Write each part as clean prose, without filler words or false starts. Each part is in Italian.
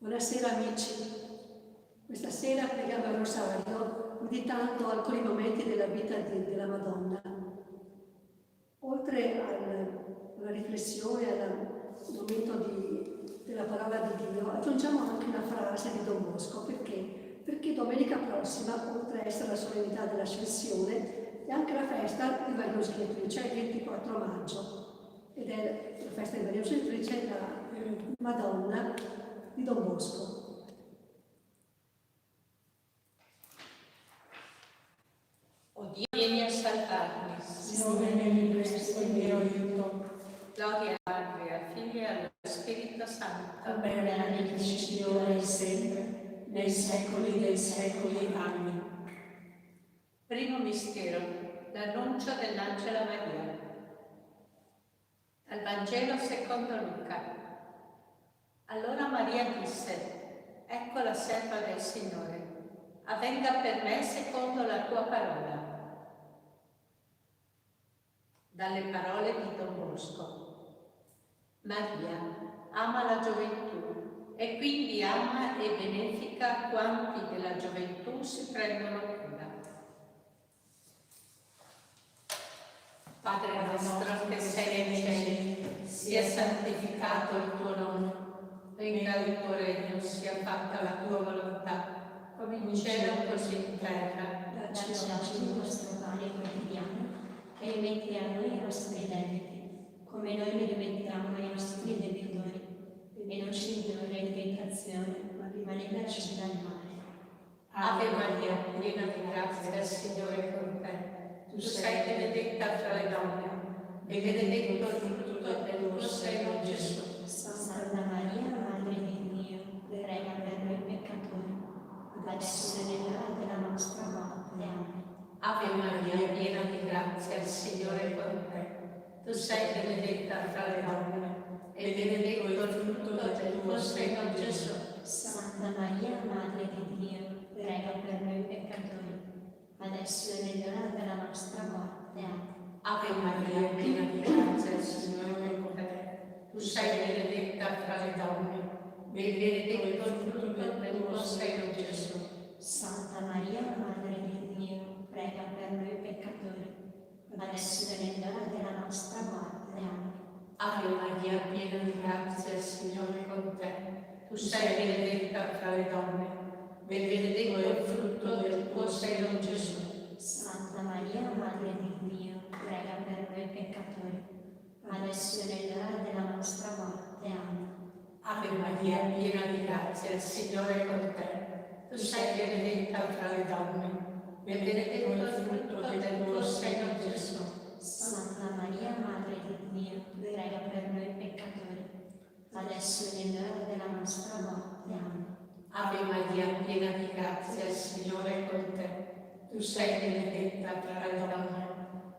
Buonasera amici, questa sera preghiamo il rosario meditando alcuni momenti della vita della Madonna. Oltre alla riflessione, al momento della parola di Dio, aggiungiamo anche una frase di Don Bosco. Perché domenica prossima, oltre a essere la solennità dell'Ascensione, è anche la festa di Maria Ausiliatrice, cioè il 24 maggio, ed è la festa di Maria Ausiliatrice, la Madonna di Don Bosco. O Dio, vieni a salvarmi. Signore mio, questo è il mio aiuto. Gloria al Padre, al Figlio e allo Spirito Santo. Come era nel principio, ora e sempre, nei secoli dei secoli. Amen. Primo mistero, l'annuncio dell'Angela Maria. Dal Vangelo secondo Luca. Allora Maria disse: ecco la serva del Signore, avvenga per me secondo la tua parola. Dalle parole di Don Bosco. Maria ama la gioventù e quindi ama e benefica quanti della gioventù si prendono cura. Padre nostro che sei nei cieli, sia santificato il tuo nome. Venga il tuo regno, sia fatta la tua volontà, come in cielo così in terra. Dacci oggi il nostro pane quotidiano, e rimetti a noi i nostri debiti, come noi li rimettiamo ai nostri debitori, e non ci indurre in tentazione, ma liberaci dal male. Ave Maria, piena di grazia, il Signore è con te. Tu sei benedetta fra le donne, e benedetto il frutto del tuo seno, Gesù. Santa Maria, Madre di Dio, prega per noi peccatori, adesso è l'ora della nostra morte. Amen. Ave Maria, piena di grazia, il Signore è con te. Tu sei benedetta fra le donne, e benedetto il frutto del tuo seno, Gesù. Santa Maria, Madre di Dio, prega per noi peccatori, adesso è l'ora della nostra morte. Amen. Ave Maria, piena di grazia, il Signore è con te. Tu sei benedetta fra le donne, e benedetto il frutto del tuo seno, Gesù. Santa Maria, Madre di Dio, prega per noi peccatori, adesso è l'ora della nostra morte. Amen. Ave Maria, piena di grazia, il Signore è con te. Tu sei benedetta fra le donne, e benedetto il frutto del tuo seno, Gesù. Santa Maria, Madre di Dio, prega per noi peccatori, adesso è l'ora della nostra morte. Amen. Ave Maria, piena di grazia, il Signore è con te. Tu sei benedetta fra le donne, e benedetto il frutto del tuo seno, Gesù. Santa Maria, Madre di Dio, prega per noi peccatori, adesso è l'ora della nostra morte. Amen. Ave Maria, piena di grazia, il Signore è con te. Tu sei benedetta fra le donne,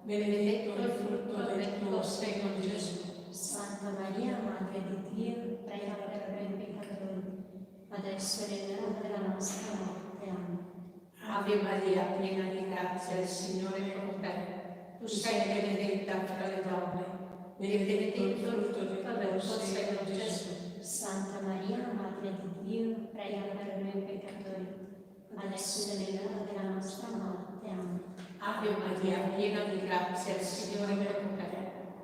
benedetto il frutto del tuo seno, Gesù. Santa Maria, Madre di Dio, prega per noi peccatori, adesso è l'ora della nostra morte. Amen. Ave Maria, piena di grazia, il Signore è con te. Tu sei benedetta fra le donne, benedetto il frutto del tuo seno, Gesù. Santa Maria, Madre di Dio, prega per noi peccatori, adesso è l'ora della nostra morte. Amen. Ave Maria, piena di grazia, il Signore è con te.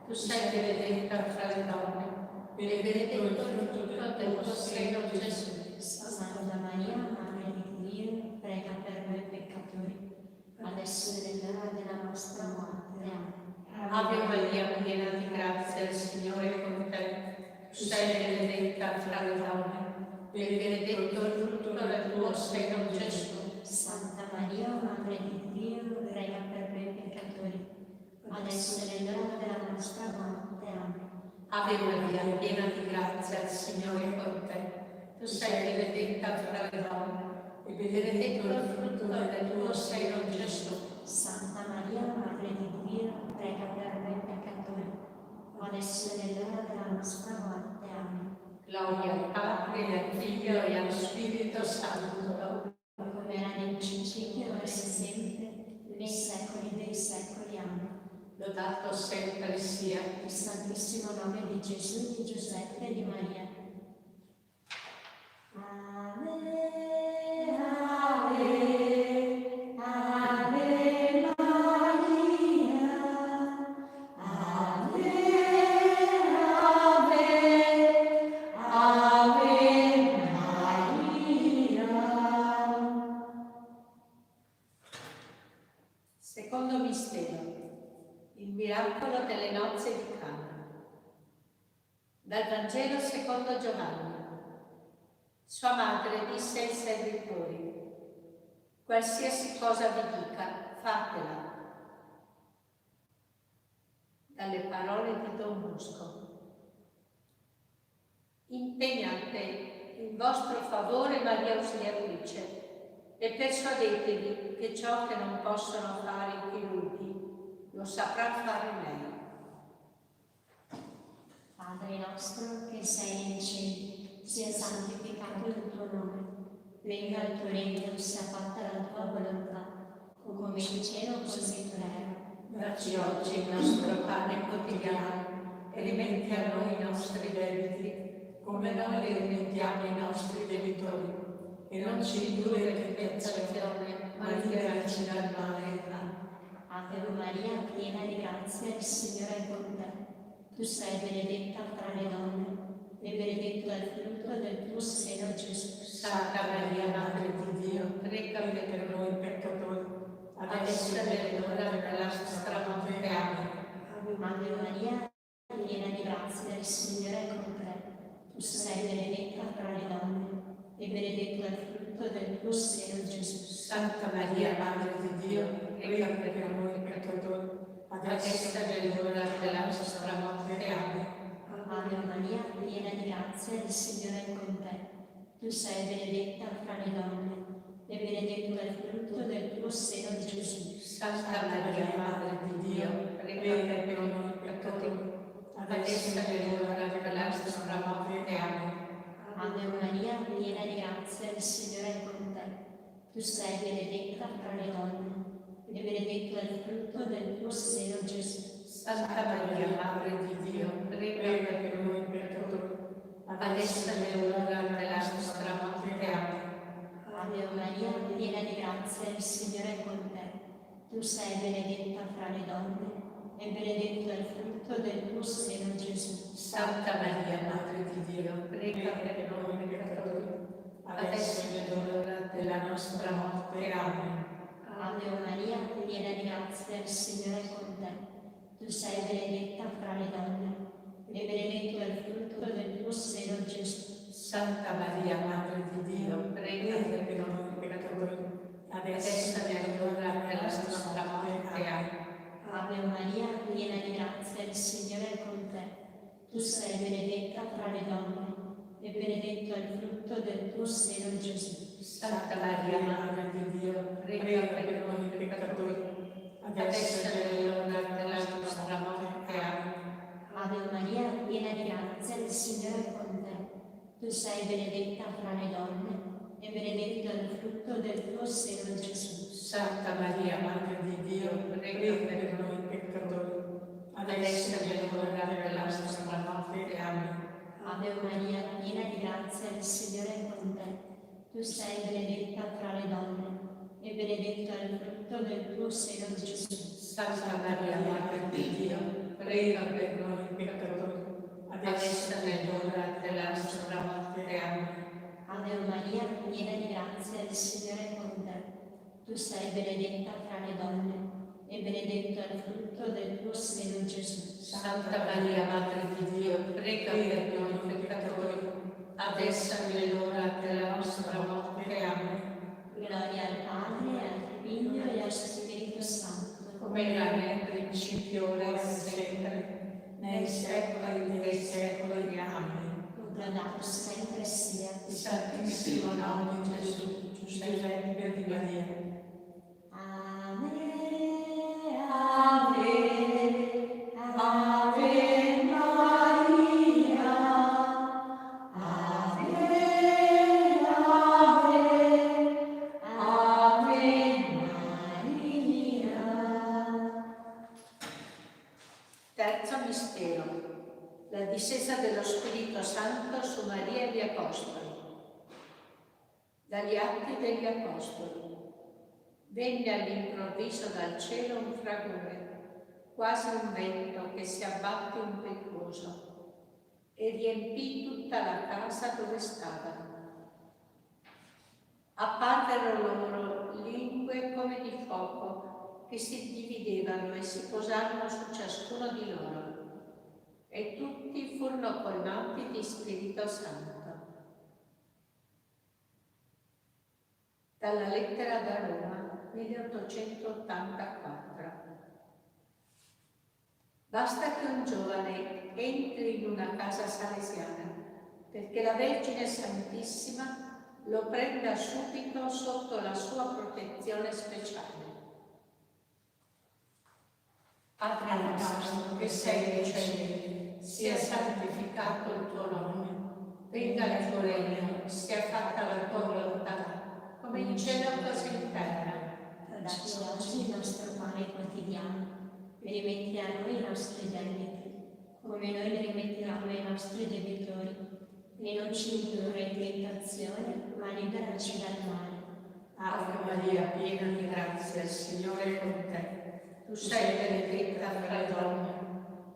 Tu sei benedetta fra le donne, benedetto il frutto del tuo seno, Gesù. Santa Maria, Madre di Dio, prega per noi peccatori, adesso è l'ora della nostra morte. Amen. Ave Maria, piena di grazia, il Signore è con te. Tu sei benedetta fra le donne, e benedetto il frutto del tuo seno, Gesù. Santa Maria, Madre di Dio, prega per noi peccatori, adesso è l'ora della nostra morte. Amen. Ave Maria, piena di grazia, il Signore è con te. Tu sei benedetta fra le donne, e benedetto il frutto del tuo seno, Gesù. Santa Maria, Madre di Dio, prega per noi peccatori, adesso è l'ora della nostra morte. Amen. Gloria al Padre, al Figlio e allo Spirito Santo. Come era nel principio, ora e sempre, nei secoli dei secoli. Amen. Lodato sempre sia Il Santissimo nome di Gesù, di Giuseppe e di Maria. Amen. Dal Vangelo secondo Giovanni. Sua madre disse ai servitori: qualsiasi cosa vi dica, fatela. Dalle parole di Don Bosco. Impegnate in vostro favore Maria Ausiliatrice e persuadetevi che ciò che non possono fare i chirurghi lo saprà fare lei. Padre nostro che sei nei cieli, sia santificato il tuo nome. Venga il tuo regno, sia fatta la tua volontà, come in cielo così in terra. Dacci oggi il nostro pane quotidiano e rimetti a noi i nostri debiti, come noi li rimettiamo ai nostri debitori. E non ci indurre in tentazione, ma liberaci dal male. Ave Maria, piena di grazia, il Signore è con te. Tu sei benedetta fra le donne, e benedetto è il frutto del tuo seno, Gesù. Santa Maria, Madre di Dio, prega per noi peccatori, adesso è l'ora della nostra morte. Amen. Ave Maria, piena di grazia, il Signore è con te. Tu sei benedetta fra le donne, e benedetto è il frutto del tuo seno, Gesù. Santa Maria, Madre di Dio, prega per noi peccatori, adesso è l'ora della nostra morte. Amen. Ave Maria, piena di grazia, il Signore è con te. Tu sei benedetta fra le donne, e benedetto è il frutto del tuo seno, Gesù. Santa Maria, Madre di Dio, prega per noi peccatori, adesso è l'ora della nostra morte. Amen. Ave Maria, piena di grazia, il Signore è con te. Tu sei benedetta fra le donne, e benedetto è il frutto del tuo seno, Gesù. Santa Maria, Madre di Dio, prega per noi peccatori, adesso è l'ora della nostra morte. Amen. Ave Maria, piena di grazia, il Signore è con te. Tu sei benedetta fra le donne, e benedetto è il frutto del tuo seno, Gesù. Santa Maria, Madre di Dio, prega per noi peccatori, adesso è l'ora della nostra morte. Amen. Ave Maria, piena di grazia, il Signore è con te. Tu sei benedetta fra le donne, e benedetto è il frutto del tuo seno, Gesù. Santa Maria, Madre di Dio, prega per noi peccatori, adesso è l'ora della nostra morte. Amen. Ave Maria, piena di grazia, il Signore è con te. Tu sei benedetta fra le donne, e benedetto è il frutto del tuo seno, Gesù. Santa Maria, Madre di Dio, prega per noi peccatori, adesso è l'ora della nostra morte. Amen. Ave Maria, piena di grazia, il Signore è con te. Tu sei benedetta fra le donne, e benedetto è il frutto del tuo seno, Gesù. Santa Maria, Madre di Dio, prega per noi peccatori, adesso è l'ora della nostra morte. Amen. Ave Maria, piena di grazia, il Signore è con te. Tu sei benedetta fra le donne, e benedetto è il frutto del tuo seno, Gesù. Santa Maria, Madre di Dio, prega per noi peccatori, adesso è l'ora della nostra morte. Amen. Ave Maria, piena di grazia, il Signore è con te. Tu sei benedetta fra le donne, e benedetto è il frutto del tuo seno, Gesù. Santa Maria, Madre di Dio, prega per noi peccatori, adesso è l'ora della nostra morte. Amen. Gloria al Padre, al Figlio e al Spirito Santo. Come era nel principio, ora e sempre, nei secoli dei secoli. Amen. Lodato sempre sia Il Santissimo nome di Gesù, Giuseppe di Maria. Ave, Ave, Ave Maria. Ave, Ave, Ave Maria. Terzo mistero. La discesa dello Spirito Santo su Maria e gli Apostoli. Dagli Atti degli Apostoli. Venne all'improvviso dal cielo un fragore, quasi un vento che si abbatte impetuoso, e riempì tutta la casa dove stavano. Apparvero loro lingue come di fuoco che si dividevano e si posarono su ciascuno di loro. e tutti furono colmati di Spirito Santo. Dalla lettera da Roma, 1884. Basta che un giovane entri in una casa salesiana perché la Vergine Santissima lo prenda subito sotto la sua protezione speciale. Padre nostro che sei nei cieli, sia santificato il tuo nome, venga il tuo regno, sia fatta la tua volontà, come in cielo così in terra. Dacci oggi il nostro pane quotidiano, e rimetti a noi i nostri debiti, come noi li rimettiamo ai nostri debitori, e non ci indurre in tentazione, ma liberaci dal male. Ave Maria, piena di grazia, il Signore è con te. Tu sei benedetta fra le donne,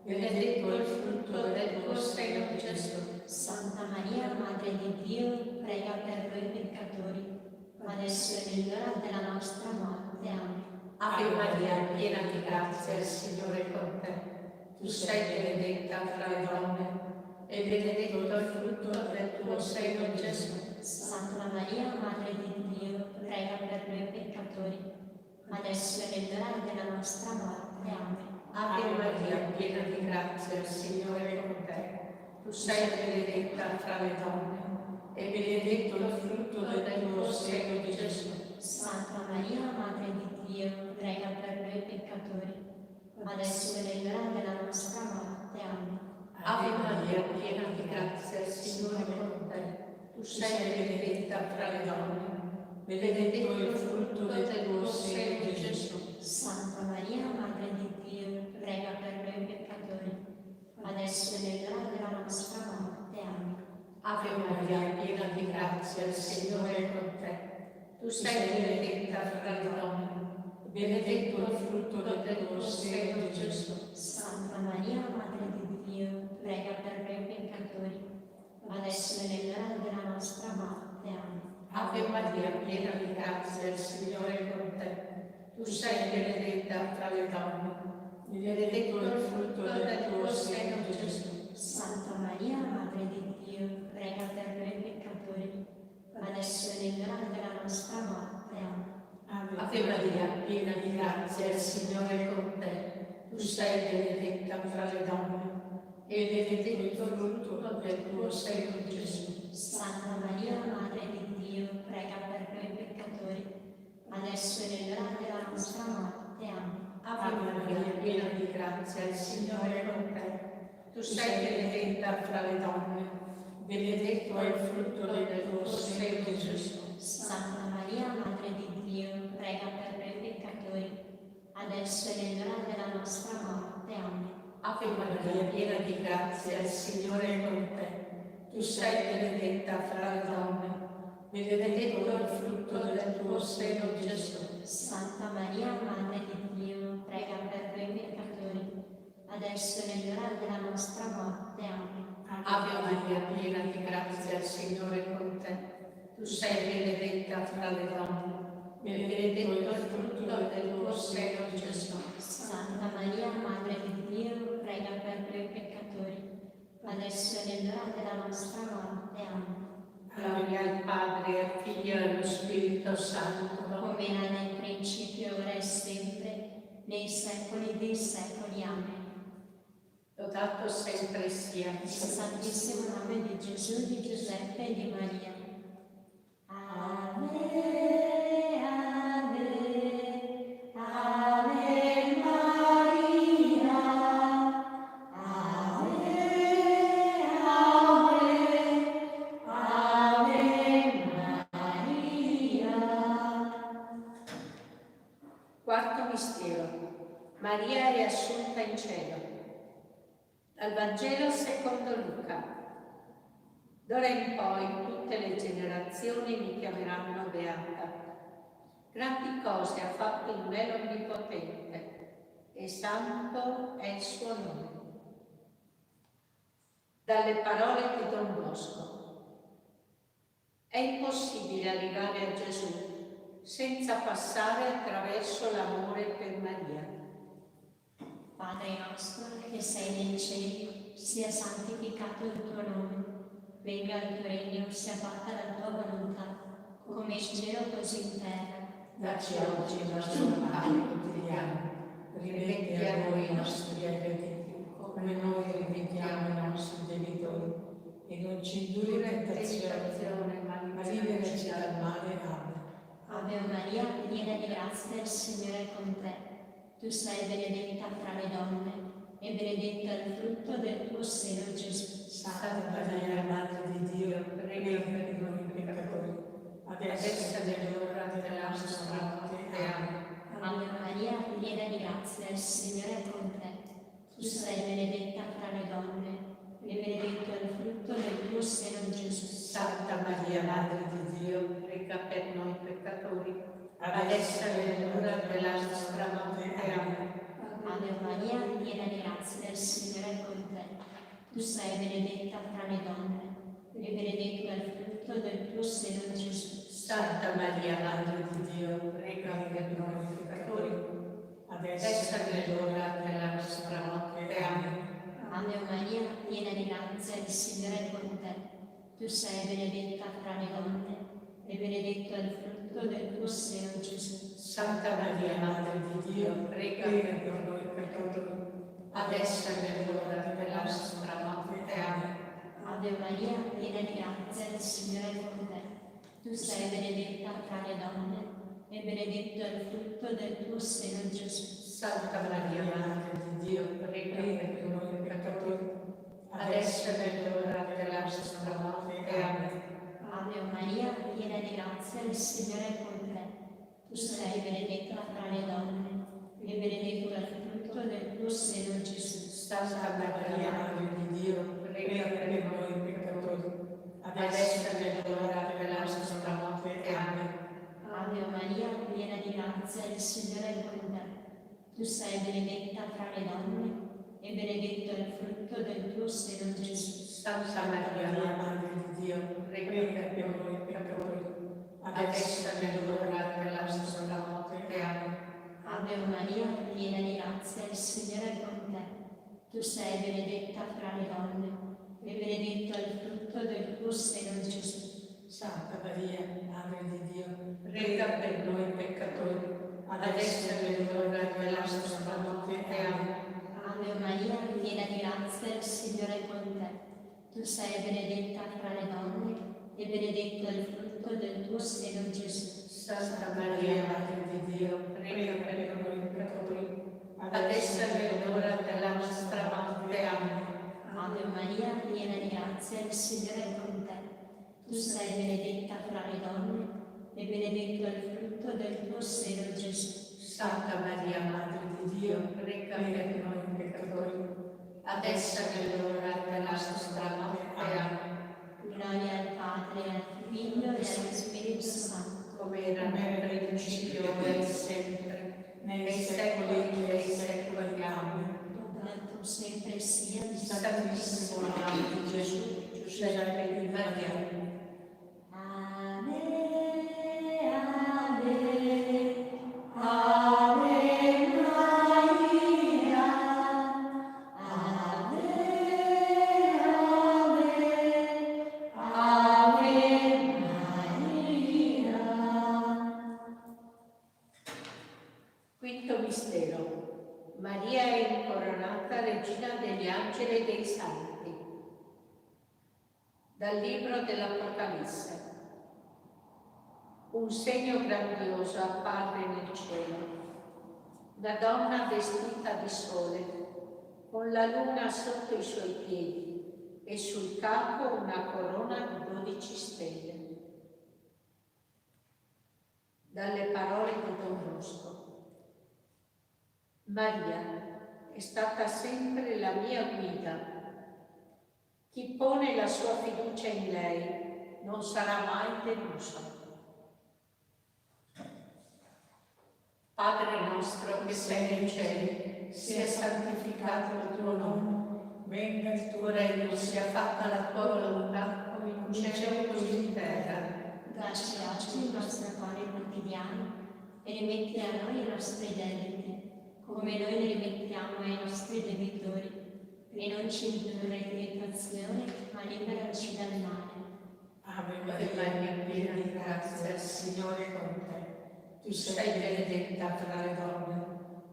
benedetto il frutto del tuo seno, Gesù. Santa Maria, Madre di Dio, prega per noi peccatori, adesso è l'ora della nostra morte. Amen. Ave Maria, piena di grazia, il Signore è con te. Tu sei benedetta fra le donne, e benedetto il frutto del tuo seno, Gesù. Santa Maria, Madre di Dio, prega per noi peccatori, adesso è l'ora della nostra morte. Amen. Ave Maria, piena di grazia, il Signore è con te. Tu sei benedetta fra le donne, e benedetto il frutto del tuo seno, Gesù. Santa Maria, Madre di Dio, prega per noi peccatori, adesso è l'ora della nostra morte. Amen. Ave Maria, piena di grazia, il Signore è con te. Tu sei benedetta fra le donne, benedetto il frutto del tuo seno, Gesù. Santa Maria, Madre di Dio, prega per noi peccatori, adesso è l'ora della nostra morte. Amen. Ave Maria, piena di grazia, il Signore è con te. Tu sei benedetta fra le donne, benedetto il frutto del tuo seno, Gesù. Santa Maria, Madre di Dio, prega per noi peccatori, adesso è l'ora della nostra morte. Amen. Ave Maria, piena di grazia, il Signore è con te. Tu sei benedetta fra le donne, benedetto il frutto del tuo seno, Gesù. Santa Maria, Madre di Dio, prega per noi peccatori, adesso è l'ora della nostra morte. Amen. Ave Maria, piena di grazia, il Signore è con te. Tu sei benedetta fra le donne, e benedetto il frutto del tuo seno, Gesù. Santa Maria, Madre di Dio, prega per noi peccatori, adesso è l'ora della nostra morte. Amen. Ave Maria, piena di grazia, il Signore è con te. Tu sei benedetta fra le donne, benedetto è il frutto del tuo seno, Gesù. Santa Maria, Madre di Dio, prega per noi peccatori, adesso è l'ora della nostra morte. Amen. Ave Maria, piena di grazia, il Signore è con te. Tu sei benedetta fra le donne, benedetto è il frutto del tuo seno, Gesù. Santa Maria, Madre di Dio, prega per noi peccatori, adesso è l'ora della nostra morte. Amen. Ave Maria, piena di grazia, il Signore è con te. Tu sei benedetta fra le donne, benedetto è il frutto del tuo seno, Gesù. Santa Maria, Madre di Dio, prega per noi peccatori, adesso è l'ora della nostra morte. Amen. Gloria al Padre, al Figlio e allo Spirito Santo. Come era nel principio, ora e sempre, nei secoli dei secoli. Amen. Lodato sempre sia Nel Santissimo nome di Gesù, di Giuseppe e di Maria. Ave, Ave, Ave Maria. Ave, Ave, Ave Maria. Quarto mistero. Maria è assunta in cielo. Dal Vangelo secondo Luca. D'ora in poi tutte le generazioni mi chiameranno beata. Grandi cose ha fatto il me l'Onnipotente, e santo è il suo nome. Dalle parole di Don Bosco. È impossibile arrivare a Gesù senza passare attraverso l'amore per Maria. Padre nostro che sei nei cieli, sia santificato il tuo nome, venga il tuo regno, sia fatta la tua volontà, come in cielo così in terra. Dacci oggi il nostro pane quotidiano, rimetti a noi i nostri debiti, come noi rimettiamo i nostri debitori, e non ci indurre in tentazione, ma liberaci dal male. Amen. Ave Maria, piena di grazia, il Signore è con te. Tu sei benedetta fra le donne, e benedetto è il frutto del tuo seno, Gesù. Santa Maria, Madre di Dio, prega per noi peccatori, adesso è l'ora della nostra morte. Amen. Ave Maria, piena di grazia, il Signore è con te. Tu sei benedetta fra le donne, e benedetto è il frutto del tuo seno, Gesù. Santa Maria, Madre di Dio, prega per noi peccatori, adesso è l'ora della nostra morte. Amen. Ave Maria, piena di grazia, il Signore è con te. Tu sei benedetta fra le donne, e benedetto è il frutto del tuo seno, Gesù. Santa Maria, Madre di Dio, prega per noi peccatori, adesso è l'ora della nostra morte. Amen. Ave Maria, piena di grazia, il Signore è con te. Tu sei benedetta fra le donne, e benedetto è il frutto del tuo seno, Gesù. Santa Maria, Madre di Dio, prega per noi peccatori, adesso è l'ora della nostra morte. Amen. Ave Maria, piena di grazia, il Signore è con te. Tu sei benedetta fra le donne, e benedetto è il frutto del tuo seno, Gesù. Santa Maria, Madre di Dio, prega per noi peccatori, adesso è l'ora della nostra morte. Amen. Ave Maria, piena di grazia, il Signore è con te. Tu sei benedetta fra le donne, e benedetto è il frutto del tuo seno, Gesù. Santa Maria, Madre di Dio, prega per noi peccatori, adesso è l'ora della nostra morte. Amen. Ave Maria, piena di grazia, il Signore è con te. Tu sei benedetta fra le donne, e benedetto è il frutto del tuo seno, Gesù. Santa Maria, Madre di Dio, prega per noi peccatori, adesso è l'ora della nostra morte. Amen. Ave Maria, piena di grazia, il Signore è con te. Tu sei benedetta fra le donne, e benedetto è il frutto del tuo seno, Gesù. Santa Maria, Madre di Dio, Prega per noi peccatori, adesso è l'ora della nostra morte. Amen. Ave Maria, piena di grazia, il Signore è con te. Tu sei benedetta fra le donne, e benedetto è il frutto del tuo seno, Gesù. Santa Maria, Madre di Dio, prega per noi peccatori, adesso è l'ora della nostra morte. Amen. Ave Maria, piena di grazia, il Signore è con te. Tu sei benedetta fra le donne, e benedetto è il frutto del tuo seno, Gesù. Santa Maria, Madre di Dio, prega per noi peccatori, adesso è l'ora della nostra morte. Amen. Gloria al Padre, al Figlio e allo Spirito Santo. Come era nel principio, ora e sempre, nei secoli dei secoli. Amen. Lodato sempre sia il Santissimo nome di Gesù, Giuseppe di Maria. Ave, Ave, Ave Maria, Ave, Ave, Ave Maria. Quinto mistero. Maria è incoronata regina degli angeli e dei santi. Dal libro dell'Apocalisse. Un segno grandioso apparve nel cielo. Una donna vestita di sole, con la luna sotto i suoi piedi e sul capo una corona di 12 stelle. Dalle parole di Don Bosco. Maria è stata sempre la mia guida. Chi pone la sua fiducia in lei non sarà mai deluso. Padre nostro che sei nei cieli, sia santificato il tuo nome. Venga il tuo regno, sia fatta la tua volontà, come in cielo e così in terra. Dacci oggi il nostro pane quotidiano, e rimetti a noi i nostri debiti, come noi li rimettiamo ai nostri debitori, e non ci indurre in tentazione, ma liberaci dal male. Ave Maria, piena di grazia, il Signore è con te. Tu sei benedetta tra le donne,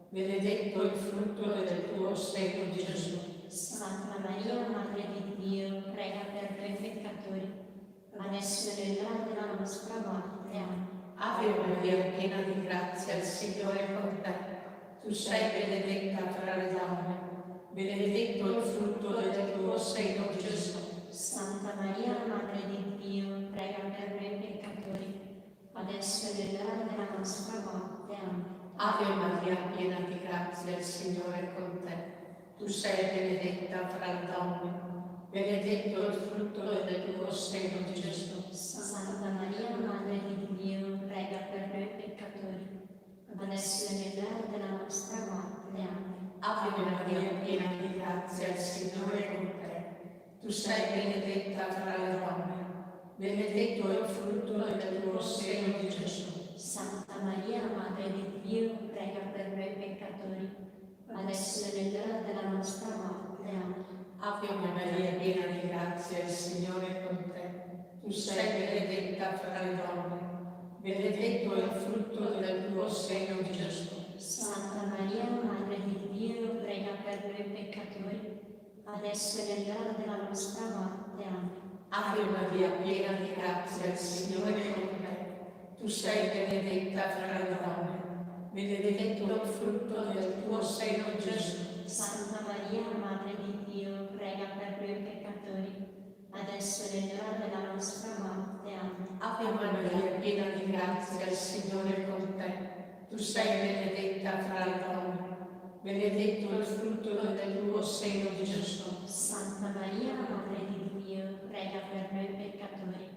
benedetto il frutto del tuo seno, Gesù. Santa Maria, Madre di Dio, prega per noi peccatori, adesso è nell'ora della nostra morte. Amen. Ave Maria, piena di grazia, il Signore è con te. Tu sei benedetta tra le donne, benedetto il frutto del tuo seno, Gesù. Santa Maria, Madre di Dio, prega per noi peccatori, adesso è nell'ora della nostra morte. Amen. Ave Maria, piena di grazia, il Signore è con te. Tu sei benedetta fra le donne, benedetto il frutto del tuo seno, Gesù. Santa Maria, Madre di Dio, prega per noi peccatori, adesso è nell'ora della nostra morte. Amen. Ave Maria, piena di grazia, il Signore è con te. Tu sei benedetta fra le donne, benedetto il frutto del tuo seno, Gesù. Santa Maria, Madre di Dio, prega per noi peccatori, adesso è nell'ora della nostra morte. Amen. Ave Maria, piena di grazia, il Signore è con te. Tu sei benedetta fra le donne, benedetto il frutto del tuo seno, Gesù. Santa Maria, Madre di Dio, prega per noi peccatori, adesso è nell'ora della nostra morte. Amen. Ave Maria, piena di grazia, il Signore è con te. Tu sei benedetta fra le donne, benedetto il frutto del tuo seno, Gesù. Santa Maria, Madre di Dio, prega per noi peccatori, adesso è nell'ora della nostra morte. Amen. Ave Maria, piena di grazia, il Signore è con te. Tu sei benedetta fra le donne, benedetto il frutto del tuo seno, Gesù. Santa Maria, Madre di Dio, prega per noi peccatori,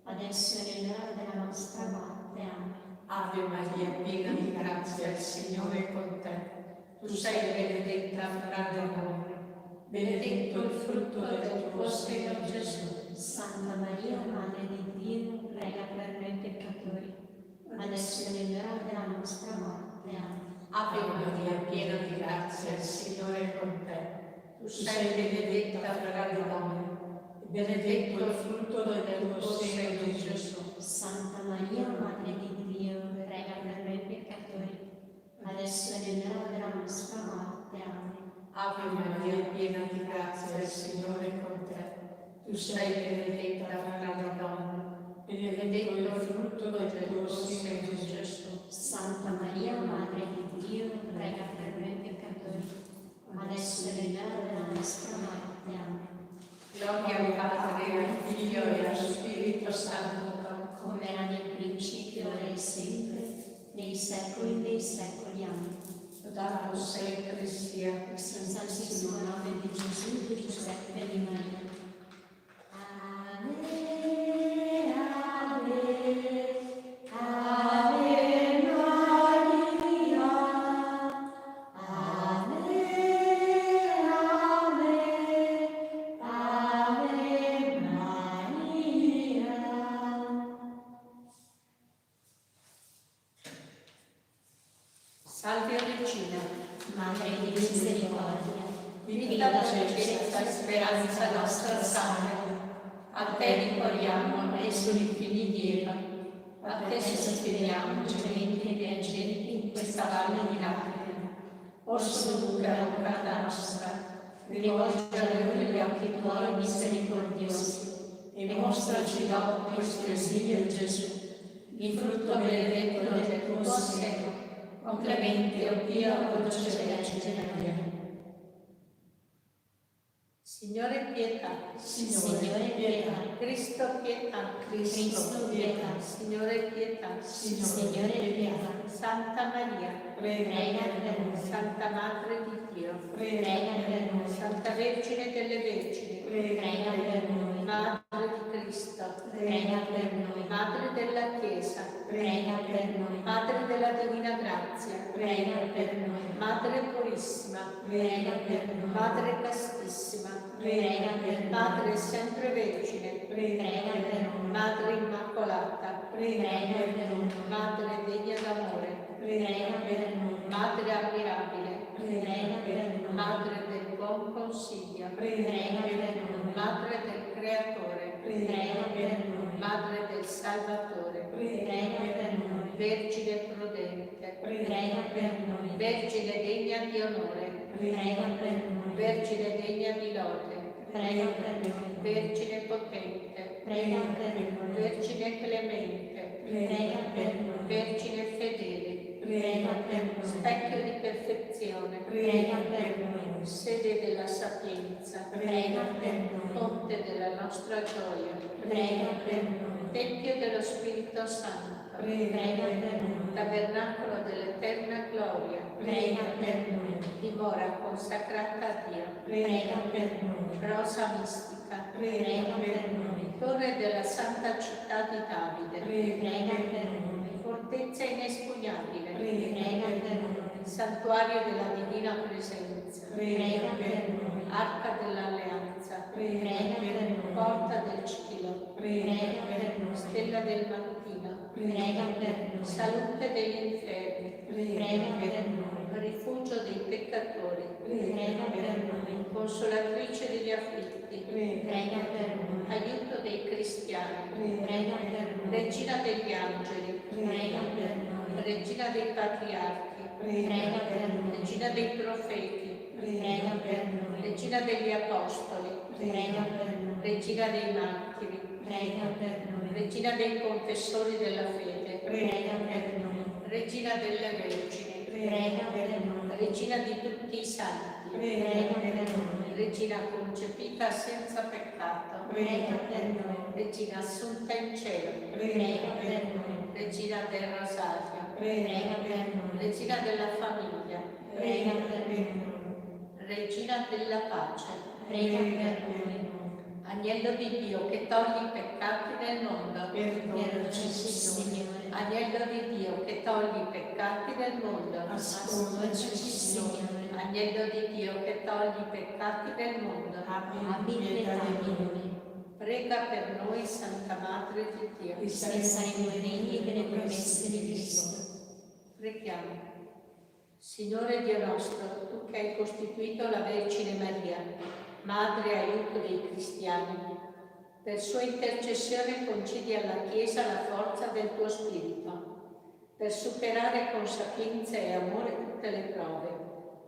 adesso è nell'ora della nostra morte. Amen. Ave Maria, piena di grazia, il Signore è con te. Tu sei benedetta fra le donne, benedetto il frutto del tuo seno, Gesù. Santa Maria, Madre di Dio, prega per noi peccatori, adesso è nell'ora della nostra morte. Amen. Ave Maria, piena di grazia, il Signore è con te. Tu sei benedetta fra le donne, benedetto il frutto del tuo seno, Gesù. Santa Maria, Madre di Dio, prega per noi peccatori, adesso è nell'ora della nostra morte. Amen. Ave Maria, piena di grazia, il Signore è con te. Tu sei benedetta fra le donne, benedetto il frutto del tuo seno, Gesù. Santa Maria, Madre di Dio, prega per noi peccatori, adesso è nell'ora della nostra morte. Amen. Gloria al Padre, al Figlio e allo Spirito Santo, come era nel principio, ora e sempre, nei secoli dei secoli. Amen. lodato sempre sia Il santissimo nome di Gesù, di Giuseppe e di Maria. Ave, Ave, Ave Maria. Ave, Ave, Ave Maria. Salve Regina, Madre di misericordia, vita, dolcezza e speranza nostra salve. A te ricorriamo nei suoi figli di Eva, a te sospiriamo gementi e piangenti in questa valle di lacrime. Orso dura bocca nostra, rivolgi a noi gli occhi tuoi misericordiosi e mostraci dopo questo esilio Gesù, il frutto benedetto del tuo seno, con clemente, o Dio, dolce Vergine Maria. Signore pietà, Signore pietà, Cristo pietà, Cristo pietà, Signore pietà, Signore pietà, Santa Maria, prega per noi, Santa Madre di Dio, prega per noi, Santa Vergine delle Vergini, prega per noi, Madre di Cristo, prega per noi, Madre della Chiesa, prega per noi, Madre della Divina Grazia, prega per noi, Madre purissima, prega per noi, Madre castissima, prega per noi, Madre sempre Vergine, prega per noi, Madre Immacolata, prega per noi, Madre degna d'amore, prega per noi, Madre ammirabile, prega per noi, Madre del buon consiglio, prega per noi, Madre del Creatore, prega per noi, Madre del Salvatore, prega per noi, Vergine prudente, prega per noi, Vergine degna di onore, prega per noi, Vergine degna di lode, prega per noi, Vergine potente, prega per noi, Vergine clemente, prega per noi, Vergine fedele, prega per noi, specchio di perfezione, prega per noi, sede della sapienza, prega per noi, fonte della nostra gioia, prega per noi, tempio dello Spirito Santo, prega per noi, tabernacolo dell'eterna gloria, prega per noi, dimora consacrata a Dio, prega per noi, rosa mistica, prega per noi, torre della santa città di Davide, prega per noi, fortezza inespugnabile, prega per noi, santuario della divina presenza, prega per noi, arca dell'alleanza, prega per noi, porta del cielo, prega per noi, stella del mattino, prega per noi, salute degli infermi, prega per noi, rifugio dei peccatori, prega per noi, consolatrice degli afflitti, prega per noi, aiuto dei cristiani, prega per noi, regina degli angeli, prega per noi, regina dei patriarchi, prega per noi, regina dei profeti, prega per noi, regina degli apostoli, prega per noi, regina dei martiri, prega per noi, regina dei confessori della fede, prega per noi, regina delle vergini, prega per noi, regina di tutti i santi, prega per noi, regina concepita senza peccato, prega per noi, regina assunta in cielo, prega per noi, regina del rosario, prega per noi, regina della famiglia, prega per noi, regina della pace, prega per noi, agnello di Dio che toglie i peccati del mondo, perdonaci Signore, agnello di Dio che toglie i peccati del mondo, ascoltaci Signore, agnello di Dio che toglie i peccati del mondo, abbi pietà di noi, prega per noi Santa Madre di Dio. che saremo degni delle promesse di Cristo. Preghiamo. Signore Dio nostro, tu che hai costituito la Vergine Maria, Madre e aiuto dei cristiani, per sua intercessione concedi alla Chiesa la forza del tuo Spirito, per superare con sapienza e amore tutte le prove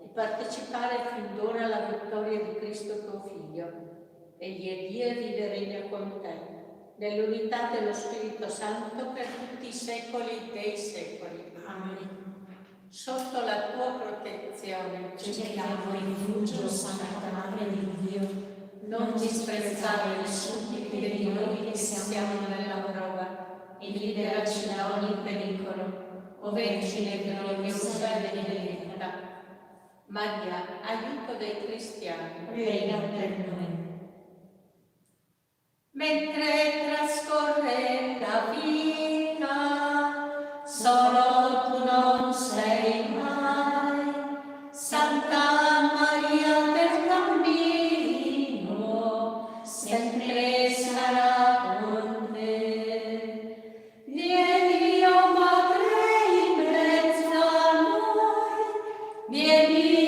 e partecipare fin d'ora alla vittoria di Cristo tuo Figlio. Egli è Dio e vive e regna con te, nell'unità dello Spirito Santo per tutti i secoli dei secoli. Amen. Sotto la tua protezione, Cerchiamo rifugio, Santa Madre di Dio, non disprezzare i supplichi di noi che siamo nella prova, e liberaci da ogni pericolo, o Vergine gloriosa e benedetta. Maria, aiuto dei cristiani, prega per noi. mentre trascorre la vita, solo tu non sei mai, Santa Maria del cammino, sempre sarà con te. Vieni, oh Madre, in mezzo a noi, vieni